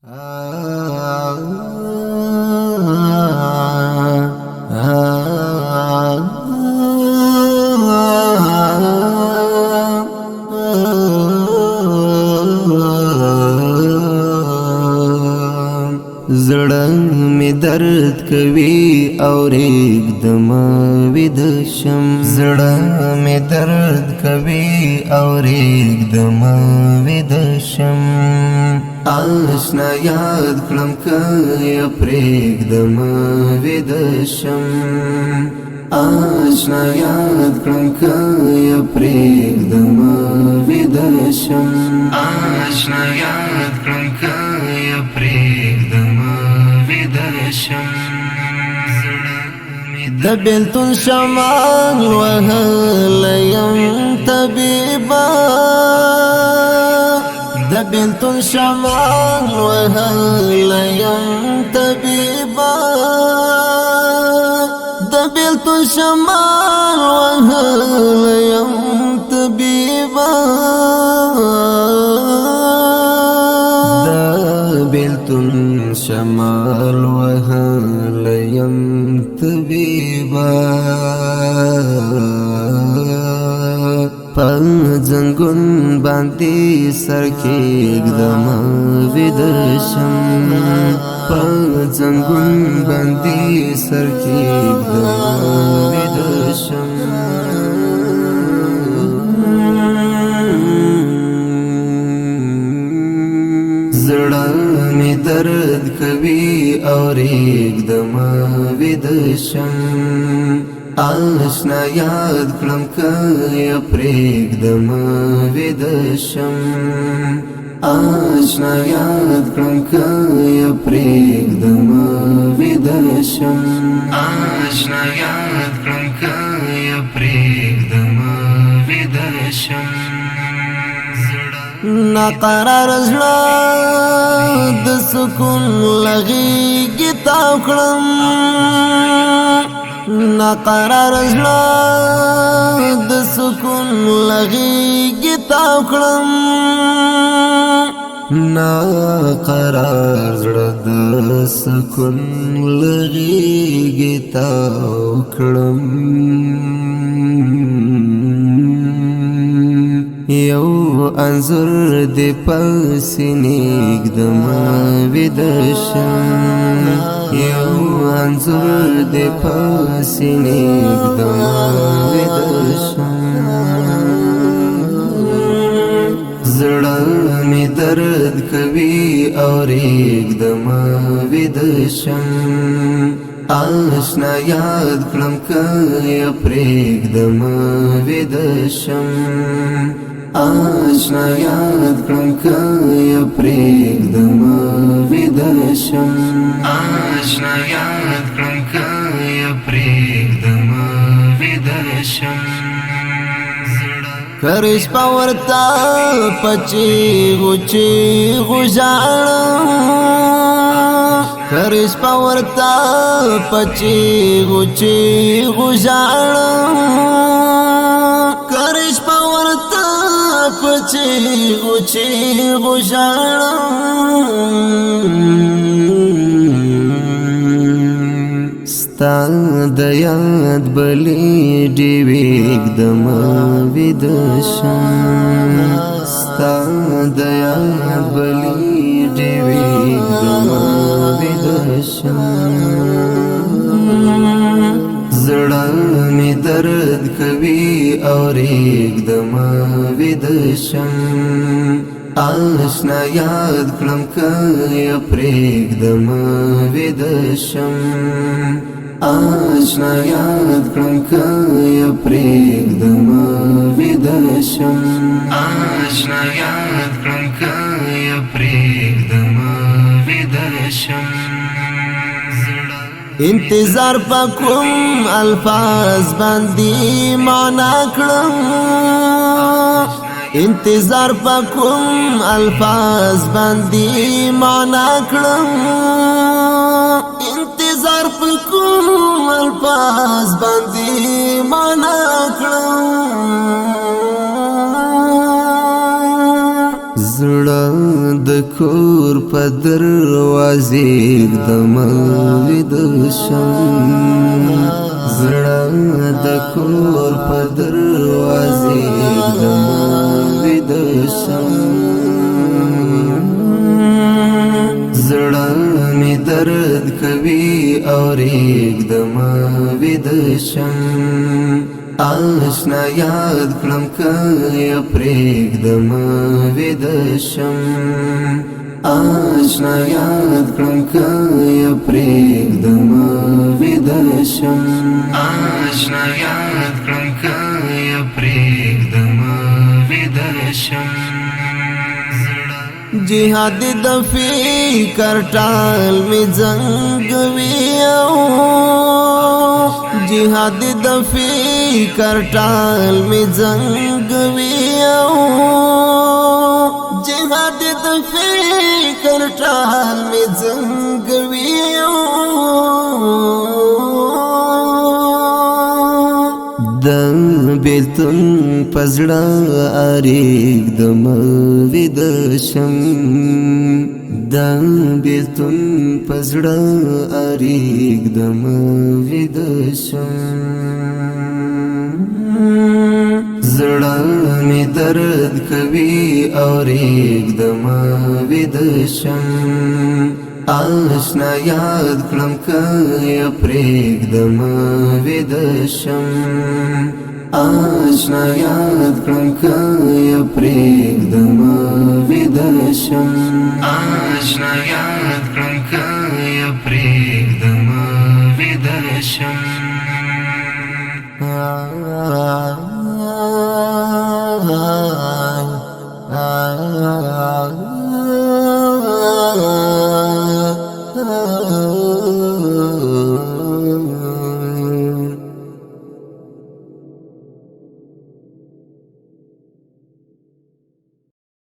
زړه می درد کوي او ریږدم ویده شم زړه می درد کوي او ریږدم ویده شم آشنا یاد کړم که یې پرېږدم ویده شم آشنا یاد کړم که یې پرېږدم ویده شم آشنا یاد کړم که یې پرېږدم ویده شم د بېلتون شمال وهلی یم طبیبه د بېلتون شمال وهلی یم طبیبه د بېلتون شمال وهلی یم طبیبه د بېلتون شمال وهلی یم طبیبه په زنګون باندې سر کېږدم ویده شم په زنګون باندې سر کېږدم ویده شم زړه می درد کوي او ریږدم ویده شم آشنا یاد کړم که یې پرېږدم ویده شم آشنا یاد کړم که یې پرېږدم ویده شم آشنا یاد کړم که یې پرېږدم ویده شم ناقرار زړه د سکون لغېږې تاو کړم ناقرار زړه د سکون لغېږې تاو کړم ناقرار زړه د سکون لغېږې تاو کړم یو انځور دې په سینې ږدم ویده شم یو انځور دې په سینې ږدم ویده شم زړه می درد کوي او ریږدم ویده شم آشنا یاد کړم که یې پرېږدم ویده شم آشنا یاد کړم که یې پرېږدم ویده شم آشنا یاد کړم که یې پرېږدم ویده شم که شپه ورته په چیغو چیغو ژاړم که شپه ورته په چیغو چیغو ژاړم که شپه ورته په چیغو چیغو ژاړم ستا د یاد بلې ډېوې ږدم ویده شم ستا د یاد بلې ډېوې ږدم ویده شم زړه می درد کوي او ریږدم ویده شم آشنا یاد کړم که یې پرېږدم ویده شم آشنا یاد کړم که یې پرېږدم ویده شم آشنا یاد کړم که یې پرېږدم ویده شم انتظار په کوم الفاظ باندې معنا کړم انتظار په کوم الفاظ باندې معنا کړم انتظار په کوم الفاظ باندې معنا کړم زړه د کور په دروازې ږدم ویده شم زړه د کور په دروازې ږدم ویده شم زړه مې درد کوي او ریږدم ویده شم آشنا یاد کړم که یې پرېږدم ویده شم آشنا یاد کړم که یې پرېږدم ویده شم آشنا یاد کړم که یې پرېږدم ویده شم جهاد د فکر ټال می زنګوي جهاد د فکر ټال می زنګوي جهاد د فکر ټال می زنګوي د بیلتون پزړه اریږدم ویده شم د بیلتون پزړه اریږدم ویده شم زړه مې درد کوي او ریږدم ویده شم آشنا یاد کړم که یې پرېږدم ویده شم آشنا یاد کړم که یې پرېږدم ویده شم آشنا یاد کړم که یې پرېږدم ویده شم